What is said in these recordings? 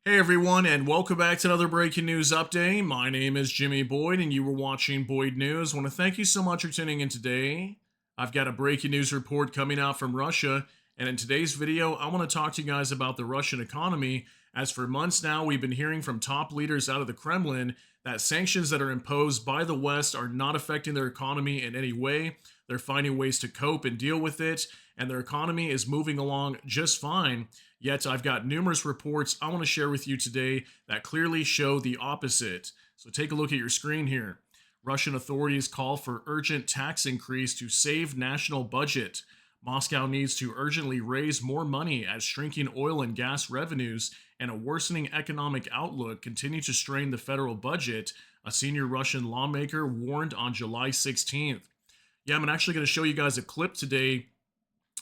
Hey everyone, and welcome back to another breaking news update. My name is Jimmy Boyd, and you were watching Boyd News. I want to thank you so much for tuning in today. I've got a breaking news report coming out from Russia, and in today's video, I want to talk to you guys about the Russian economy. As for months now, we've been hearing from top leaders out of the Kremlin that sanctions that are imposed by the West are not affecting their economy in any way. They're finding ways to cope and deal with it, and their economy is moving along just fine. Yet, I've got numerous reports I want to share with you today that clearly show the opposite. So, take a look at your screen here. Russian authorities call for urgent tax increase to save national budget. Moscow needs to urgently raise more money as shrinking oil and gas revenues and a worsening economic outlook continue to strain the federal budget, a senior Russian lawmaker warned on July 16th. Yeah, I'm actually going to show you guys a clip today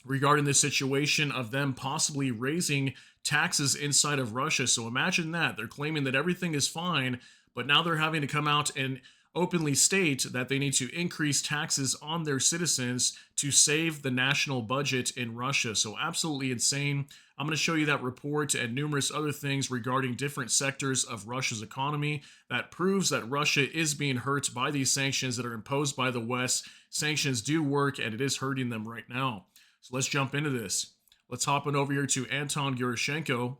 regarding the situation of them possibly raising taxes inside of Russia. So imagine that. They're claiming that everything is fine, but now they're having to come out and openly state that they need to increase taxes on their citizens to save the national budget in Russia. So absolutely insane. I'm going to show you that report and numerous other things regarding different sectors of Russia's economy that proves that Russia is being hurt by these sanctions that are imposed by the West. Sanctions do work and it is hurting them right now. So let's jump into this. Let's hop on over here to Anton Gurashenko.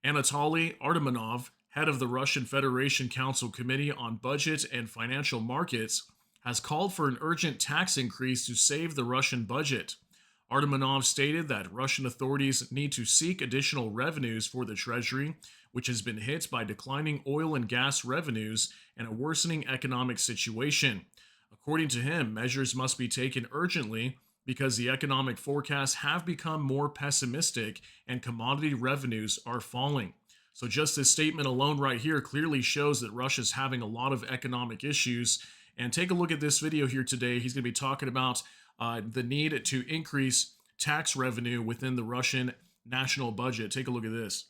Anatoly Artemonov, head of the Russian Federation Council Committee on Budget and Financial Markets, has called for an urgent tax increase to save the Russian budget. Artemonov stated that Russian authorities need to seek additional revenues for the treasury, which has been hit by declining oil and gas revenues and a worsening economic situation. According to him, measures must be taken urgently because the economic forecasts have become more pessimistic and commodity revenues are falling. So, just this statement alone right here clearly shows that Russia's having a lot of economic issues. And take a look at this video here today. He's going to be talking about the need to increase tax revenue within the Russian national budget. Take a look at this.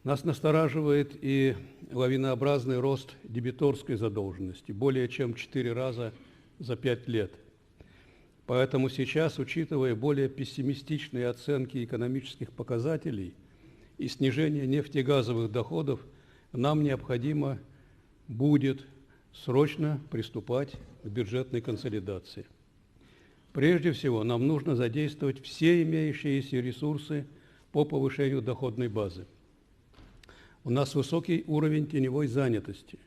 Нас настораживает и лавинообразный рост дебиторской задолженности, более чем 4 раза за 5 лет. Поэтому сейчас, учитывая более пессимистичные оценки экономических показателей и снижение нефтегазовых доходов, нам необходимо будет срочно приступать к бюджетной консолидации. Прежде всего, нам нужно задействовать все имеющиеся ресурсы по повышению доходной базы. У нас высокий уровень теневой занятости,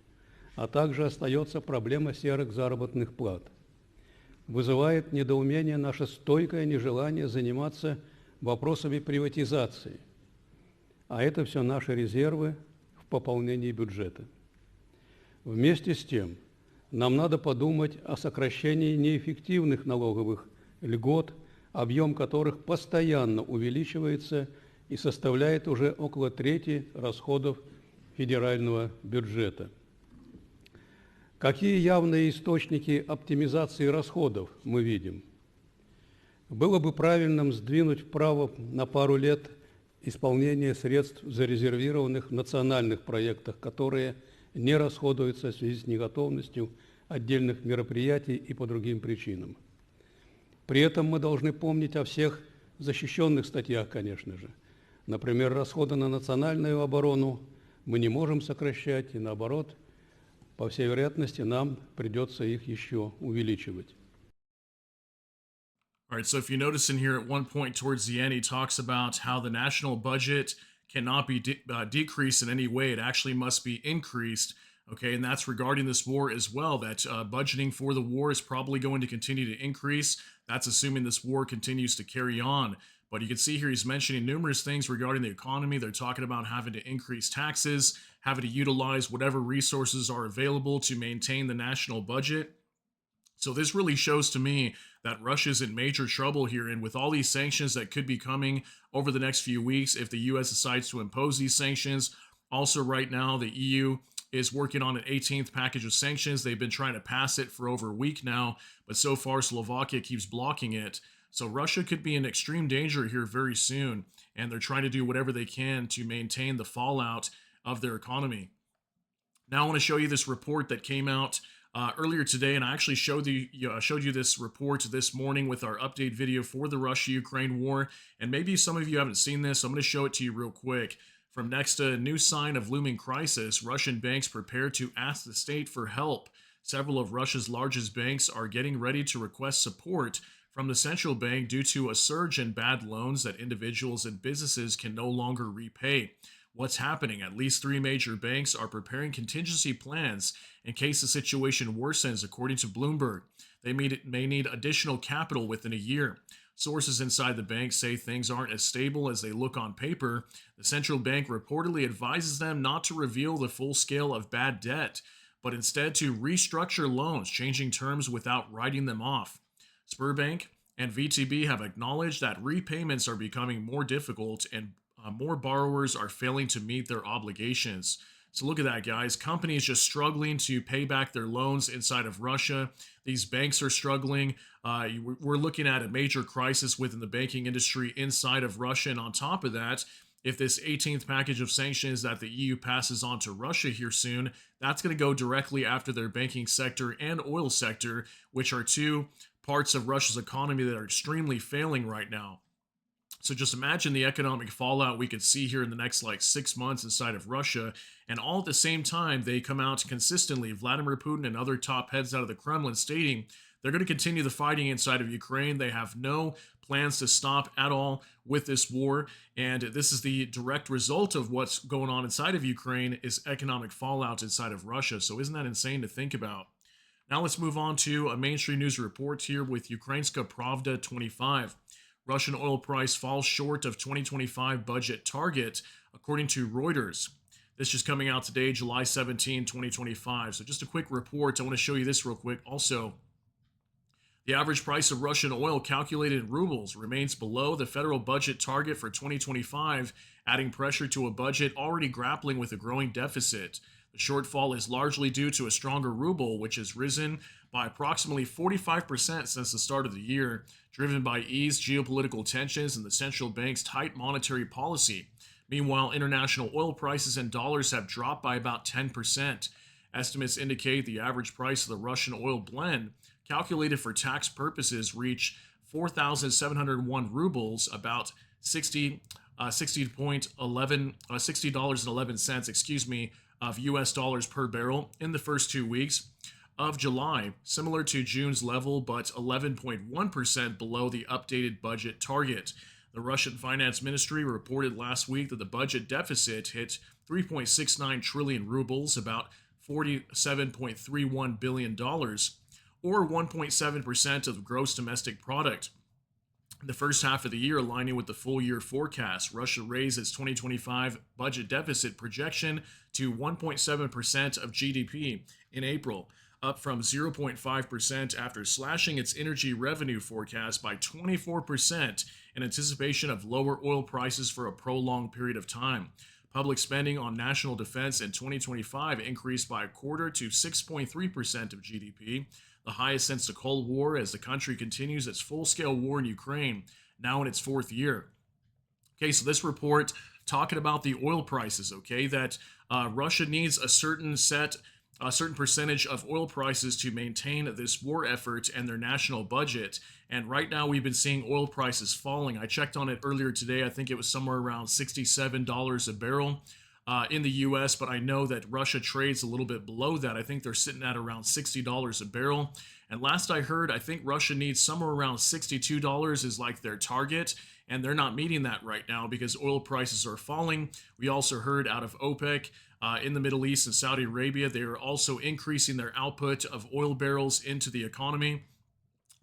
а также остается проблема серых заработных плат. Вызывает недоумение наше стойкое нежелание заниматься вопросами приватизации. А это все наши резервы в пополнении бюджета. Вместе с тем, нам надо подумать о сокращении неэффективных налоговых льгот, объем которых постоянно увеличивается и составляет уже около трети расходов федерального бюджета. Какие явные источники оптимизации расходов мы видим? Было бы правильным сдвинуть вправо на пару лет исполнение средств зарезервированных в национальных проектах, которые не расходуются в связи с неготовностью отдельных мероприятий и по другим причинам. При этом мы должны помнить о всех защищенных статьях, конечно же. Например, расходы на национальную оборону мы не можем сокращать, и наоборот, по всей вероятности, нам придется их еще увеличивать. All right, so if you notice in here at one point towards the end, he talks about how the national budget cannot be decreased in any way. It actually must be increased. Okay, and that's regarding this war as well, that budgeting for the war is probably going to continue to increase. That's assuming this war continues to carry on. But you can see here he's mentioning numerous things regarding the economy. They're talking about having to increase taxes, having to utilize whatever resources are available to maintain the national budget. So this really shows to me that Russia's in major trouble here. And with all these sanctions that could be coming over the next few weeks, if the U.S. decides to impose these sanctions, also right now the EU is working on an 18th package of sanctions. They've been trying to pass it for over a week now, but so far Slovakia keeps blocking it. So Russia could be in extreme danger here very soon, and they're trying to do whatever they can to maintain the fallout of their economy. Now I want to show you this report that came out earlier today, and I actually showed you this report this morning with our update video for the Russia-Ukraine war. And maybe some of you haven't seen this, so I'm going to show it to you real quick. From next to new sign of looming crisis, Russian banks prepare to ask the state for help. Several of Russia's largest banks are getting ready to request support from the central bank due to a surge in bad loans that individuals and businesses can no longer repay. What's happening? At least three major banks are preparing contingency plans in case the situation worsens, according to Bloomberg. May need additional capital within a year. Sources inside the bank say things aren't as stable as they look on paper. The central bank reportedly advises them not to reveal the full scale of bad debt, but instead to restructure loans, changing terms without writing them off. Sberbank and VTB have acknowledged that repayments are becoming more difficult and more borrowers are failing to meet their obligations. So look at that, guys. Companies just struggling to pay back their loans inside of Russia. These banks are struggling. We're looking at a major crisis within the banking industry inside of Russia. And on top of that, if this 18th package of sanctions that the EU passes on to Russia here soon, that's going to go directly after their banking sector and oil sector, which are two parts of Russia's economy that are extremely failing right now. So just imagine the economic fallout we could see here in the next 6 months inside of Russia. And all at the same time, they come out consistently, Vladimir Putin and other top heads out of the Kremlin stating they're going to continue the fighting inside of Ukraine. They have no plans to stop at all with this war. And this is the direct result of what's going on inside of Ukraine is economic fallout inside of Russia. So isn't that insane to think about? Now let's move on to a mainstream news report here with Ukrainska Pravda 25. Russian oil price falls short of 2025 budget target, according to Reuters. This just coming out today, July 17, 2025. So just a quick report. I want to show you this real quick. Also, the average price of Russian oil calculated in rubles remains below the federal budget target for 2025, adding pressure to a budget already grappling with a growing deficit. The shortfall is largely due to a stronger ruble, which has risen by approximately 45% since the start of the year, driven by eased geopolitical tensions and the central bank's tight monetary policy. Meanwhile, international oil prices in dollars have dropped by about 10%. Estimates indicate the average price of the Russian oil blend, calculated for tax purposes, reached 4,701 rubles, about $60.11 of US dollars per barrel in the first 2 weeks of July, similar to June's level, but 11.1% below the updated budget target. The Russian Finance Ministry reported last week that the budget deficit hit 3.69 trillion rubles, about $47.31 billion, or 1.7% of gross domestic product. In the first half of the year, aligning with the full year forecast, Russia raised its 2025 budget deficit projection to 1.7% of GDP in April, up from 0.5% after slashing its energy revenue forecast by 24% in anticipation of lower oil prices for a prolonged period of time. Public spending on national defense in 2025 increased by a quarter to 6.3% of GDP, the highest since the Cold War, as the country continues its full-scale war in Ukraine, now in its fourth year. Okay, so this report talking about the oil prices, okay, that Russia needs a certain percentage of oil prices to maintain this war effort and their national budget. And right now we've been seeing oil prices falling. I checked on it earlier today. I think it was somewhere around $67 a barrel in the U.S., but I know that Russia trades a little bit below that. I think they're sitting at around $60 a barrel. And last I heard, I think Russia needs somewhere around $62 is like their target, and they're not meeting that right now because oil prices are falling. We also heard out of OPEC in the Middle East and Saudi Arabia, they are also increasing their output of oil barrels into the economy,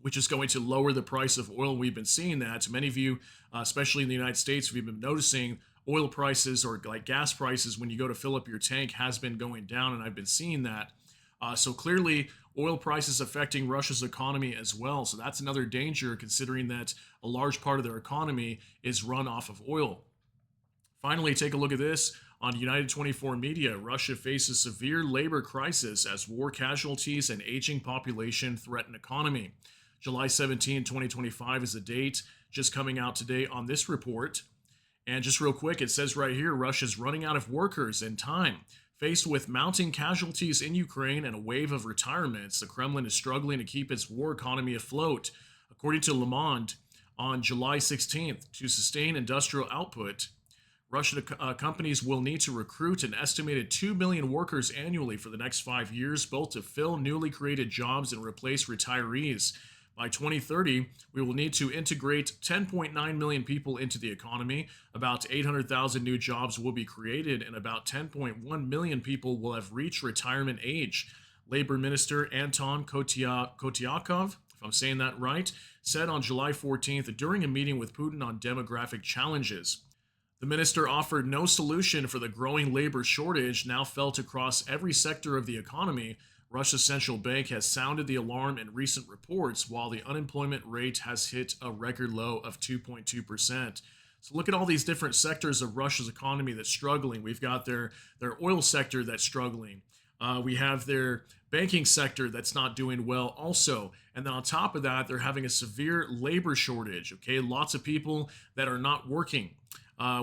which is going to lower the price of oil. We've been seeing that. Many of you, especially in the United States, we've been noticing oil prices or like gas prices when you go to fill up your tank has been going down, and I've been seeing that. So clearly, oil prices affecting Russia's economy as well. So that's another danger, considering that a large part of their economy is run off of oil. Finally, take a look at this. On United 24 Media, Russia faces severe labor crisis as war casualties and aging population threaten economy. July 17, 2025 is the date just coming out today on this report. And just real quick, it says right here, Russia's running out of workers and time. Faced with mounting casualties in Ukraine and a wave of retirements, the Kremlin is struggling to keep its war economy afloat. According to Le Monde, on July 16th, to sustain industrial output, Russian companies will need to recruit an estimated 2 million workers annually for the next 5 years, both to fill newly created jobs and replace retirees. By 2030, we will need to integrate 10.9 million people into the economy. About 800,000 new jobs will be created, and about 10.1 million people will have reached retirement age. Labor Minister Anton Kotyakov, if I'm saying that right, said on July 14th during a meeting with Putin on demographic challenges. The minister offered no solution for the growing labor shortage now felt across every sector of the economy. Russia's central bank has sounded the alarm in recent reports, while the unemployment rate has hit a record low of 2.2%. So look at all these different sectors of Russia's economy that's struggling. We've got their oil sector that's struggling. We have their banking sector that's not doing well also. And then on top of that, they're having a severe labor shortage. Okay, lots of people that are not working.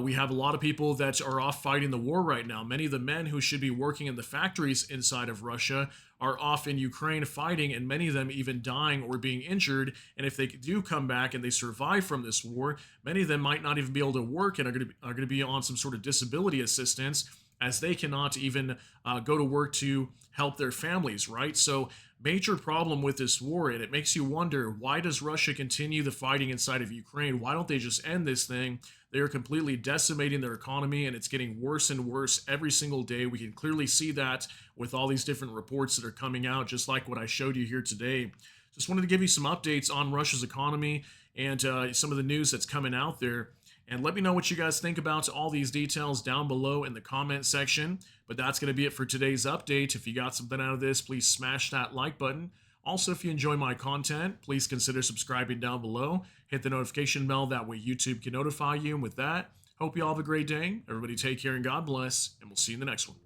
We have a lot of people that are off fighting the war right now. Many of the men who should be working in the factories inside of Russia are off in Ukraine fighting, and many of them even dying or being injured. And if they do come back and they survive from this war, many of them might not even be able to work and are going to be on some sort of disability assistance, as they cannot even go to work to help their families, right? So major problem with this war, and it makes you wonder, why does Russia continue the fighting inside of Ukraine? Why don't they just end this thing? They are completely decimating their economy, and it's getting worse and worse every single day. We can clearly see that with all these different reports that are coming out, just like what I showed you here today. Just wanted to give you some updates on Russia's economy and some of the news that's coming out there. And let me know what you guys think about all these details down below in the comment section. But that's going to be it for today's update. If you got something out of this, please smash that like button. Also, if you enjoy my content, please consider subscribing down below. Hit the notification bell. That way YouTube can notify you. And with that, hope you all have a great day. Everybody take care and God bless. And we'll see you in the next one.